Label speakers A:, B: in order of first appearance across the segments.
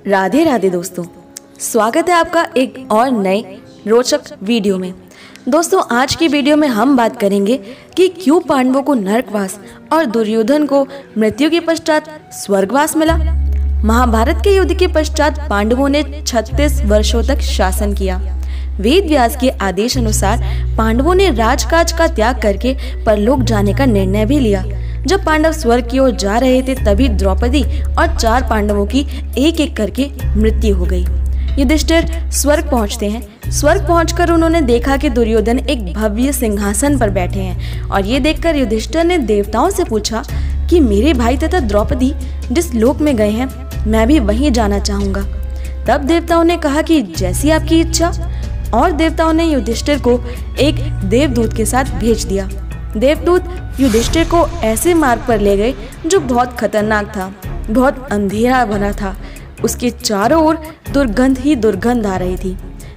A: राधे राधे दोस्तों, स्वागत है आपका एक और नए रोचक वीडियो में। दोस्तों, आज की वीडियो में हम बात करेंगे कि क्यों पांडवों को नरकवास और दुर्योधन को मृत्यु के पश्चात स्वर्गवास मिला। महाभारत के युद्ध के पश्चात पांडवों ने 36 वर्षों तक शासन किया। वेद व्यास के आदेश अनुसार पांडवों ने राजकाज का त्याग करके परलोक जाने का निर्णय भी लिया। जब पांडव स्वर्ग की ओर जा रहे थे तभी द्रौपदी और 4 पांडवों की एक एक करके मृत्यु हो गई। युधिष्ठिर स्वर्ग पहुंचते हैं। स्वर्ग पहुंचकर उन्होंने देखा कि दुर्योधन एक भव्य सिंहासन पर बैठे हैं और ये देखकर युधिष्ठिर ने देवताओं से पूछा कि मेरे भाई तथा द्रौपदी जिस लोक में गए हैं मैं भी वहीं जाना चाहूंगा। तब देवताओं ने कहा कि जैसी आपकी इच्छा, और देवताओं ने युधिष्ठिर को एक देवदूत के साथ भेज दिया। देवदूत युधिष्ठिर को ऐसे मार्ग पर ले गए जो बहुत खतरनाक था, बहुत अंधेरा भरा था। उसके चारों ओर दुर्गंध ही दुर्गंध आ रही थी।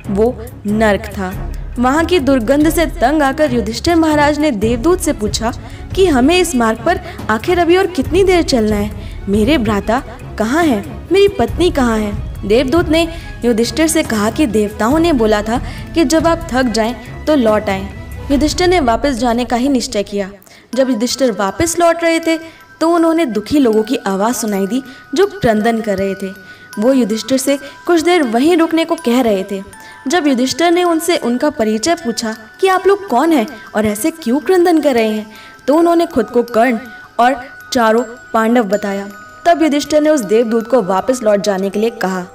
A: वो नरक था। वहां की दुर्गंध से तंग आकर युधिष्ठिर महाराज ने देवदूत से पूछा कि हमें इस मार्ग पर आखिर अभी और कितनी देर चलना है। मेरे भ्राता कहाँ है, मेरी पत्नी कहाँ है। देवदूत ने युधिष्ठिर से कहा कि देवताओं ने बोला था कि जब आप थक जाएं तो लौट आएं। युधिष्ठिर ने वापस जाने का ही निश्चय किया। जब युधिष्ठिर वापस लौट रहे थे तो उन्होंने दुखी लोगों की आवाज़ सुनाई दी जो क्रंदन कर रहे थे। वो युधिष्ठिर से कुछ देर वहीं रुकने को कह रहे थे। जब युधिष्ठिर ने उनसे उनका परिचय पूछा कि आप लोग कौन हैं और ऐसे क्यों क्रंदन कर रहे हैं, तो उन्होंने खुद को कर्ण और चारों पांडव बताया। तब युधिष्ठिर ने उस देवदूत को वापस लौट जाने के लिए कहा।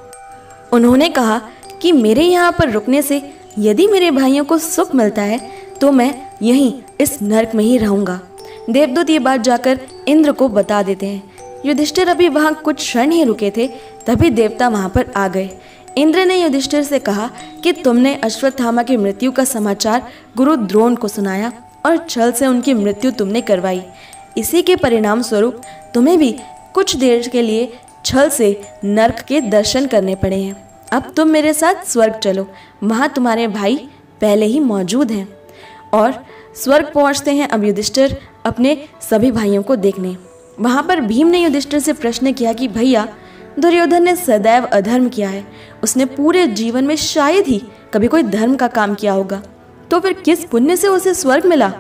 A: उन्होंने कहा कि मेरे यहाँ पर रुकने से यदि मेरे भाइयों को सुख मिलता है तो मैं यहीं इस नरक में ही रहूँगा। देवदूत ये बात जाकर इंद्र को बता देते हैं। युधिष्ठिर अभी वहाँ कुछ क्षण ही रुके थे तभी देवता वहाँ पर आ गए। इंद्र ने युधिष्ठिर से कहा कि तुमने अश्वत्थामा की मृत्यु का समाचार गुरु द्रोण को सुनाया और छल से उनकी मृत्यु तुमने करवाई। इसी के परिणाम स्वरूप तुम्हें भी कुछ देर के लिए छल से नरक के दर्शन करने पड़े हैं। अब तुम मेरे साथ स्वर्ग चलो, वहाँ तुम्हारे भाई पहले ही मौजूद हैं। और स्वर्ग पहुँचते हैं अब युधिष्ठिर अपने सभी भाइयों को देखने। वहाँ पर भीम ने युधिष्ठिर से प्रश्न किया कि भैया, दुर्योधन ने सदैव अधर्म किया है। उसने पूरे जीवन में शायद ही कभी कोई धर्म का काम किया होगा, तो फिर किस पुण्य से उसे स्वर्ग मिला।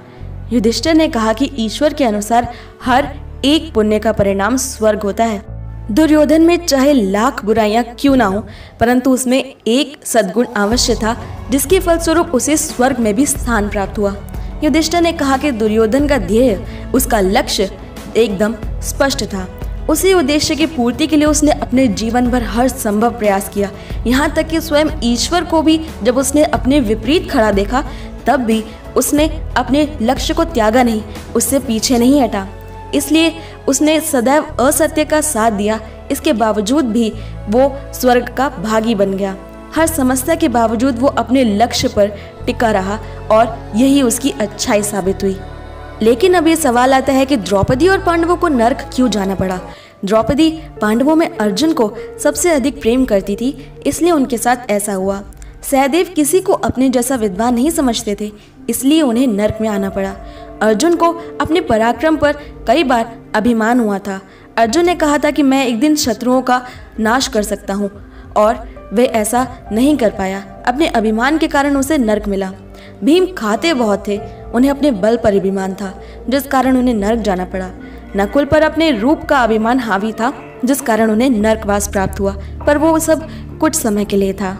A: युधिष्ठिर ने कहा कि ईश्वर के अनुसार हर एक पुण्य का परिणाम स्वर्ग होता है। दुर्योधन में चाहे लाख बुराइयां क्यों ना हो, परंतु उसमें एक सद्गुण अवश्य था जिसके फलस्वरूप उसे स्वर्ग में भी स्थान प्राप्त हुआ। युधिष्ठिर ने कहा कि दुर्योधन का ध्येय, उसका लक्ष्य एकदम स्पष्ट था। उसी उद्देश्य की पूर्ति के लिए उसने अपने जीवन भर हर संभव प्रयास किया। यहाँ तक कि स्वयं ईश्वर को भी जब उसने अपने विपरीत खड़ा देखा तब भी उसने अपने लक्ष्य को त्यागा नहीं, उससे पीछे नहीं हटा। इसलिए उसने सदैव असत्य का साथ दिया। इसके बावजूद भी वो स्वर्ग का भागी बन गया। हर समस्या के बावजूद वो अपने लक्ष्य पर टिका रहा और यही उसकी अच्छाई साबित हुई। लेकिन अब ये सवाल आता है कि द्रौपदी और पांडवों को नरक क्यों जाना पड़ा। द्रौपदी पांडवों में अर्जुन को सबसे अधिक प्रेम करती थी, इसलिए उनके साथ ऐसा हुआ। सहदेव किसी को अपने जैसा विद्वान नहीं समझते थे, इसलिए उन्हें नरक में आना पड़ा। अर्जुन को अपने पराक्रम पर कई बार अभिमान हुआ था। अर्जुन ने कहा था कि मैं एक दिन शत्रुओं का नाश कर सकता हूँ, और वे ऐसा नहीं कर पाया। अपने अभिमान के कारण उसे नरक मिला। भीम खाते बहुत थे, उन्हें अपने बल पर अभिमान था, जिस कारण उन्हें नरक जाना पड़ा। नकुल पर अपने रूप का अभिमान हावी था, जिस कारण उन्हें नरकवास प्राप्त हुआ, पर वो सब कुछ समय के लिए था।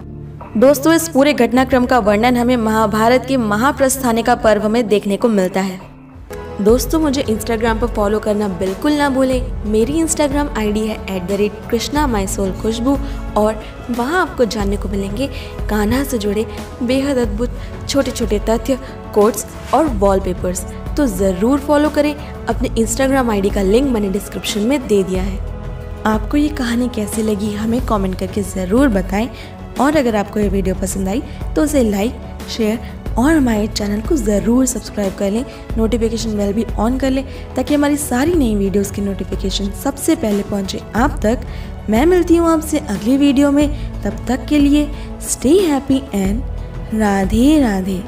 A: दोस्तों, इस पूरे घटनाक्रम का वर्णन हमें महाभारत के महाप्रस्थानिका पर्व में देखने को मिलता है। दोस्तों, मुझे इंस्टाग्राम पर फॉलो करना बिल्कुल ना भूलें। मेरी इंस्टाग्राम आईडी है @krishna_my_soul_khushbu और वहाँ आपको जानने को मिलेंगे कान्हा से जुड़े बेहद अद्भुत छोटे छोटे तथ्य, कोट्स और वॉलपेपर्स। तो ज़रूर फॉलो करें। अपने इंस्टाग्राम आईडी का लिंक मैंने डिस्क्रिप्शन में दे दिया है। आपको ये कहानी कैसी लगी हमें कमेंट करके ज़रूर बताएं, और अगर आपको ये वीडियो पसंद आई तो उसे लाइक, शेयर और हमारे चैनल को ज़रूर सब्सक्राइब कर लें। नोटिफिकेशन बेल भी ऑन कर लें ताकि हमारी सारी नई वीडियोस की नोटिफिकेशन सबसे पहले पहुंचे आप तक। मैं मिलती हूँ आपसे अगली वीडियो में। तब तक के लिए stay happy and Radhe Radhe.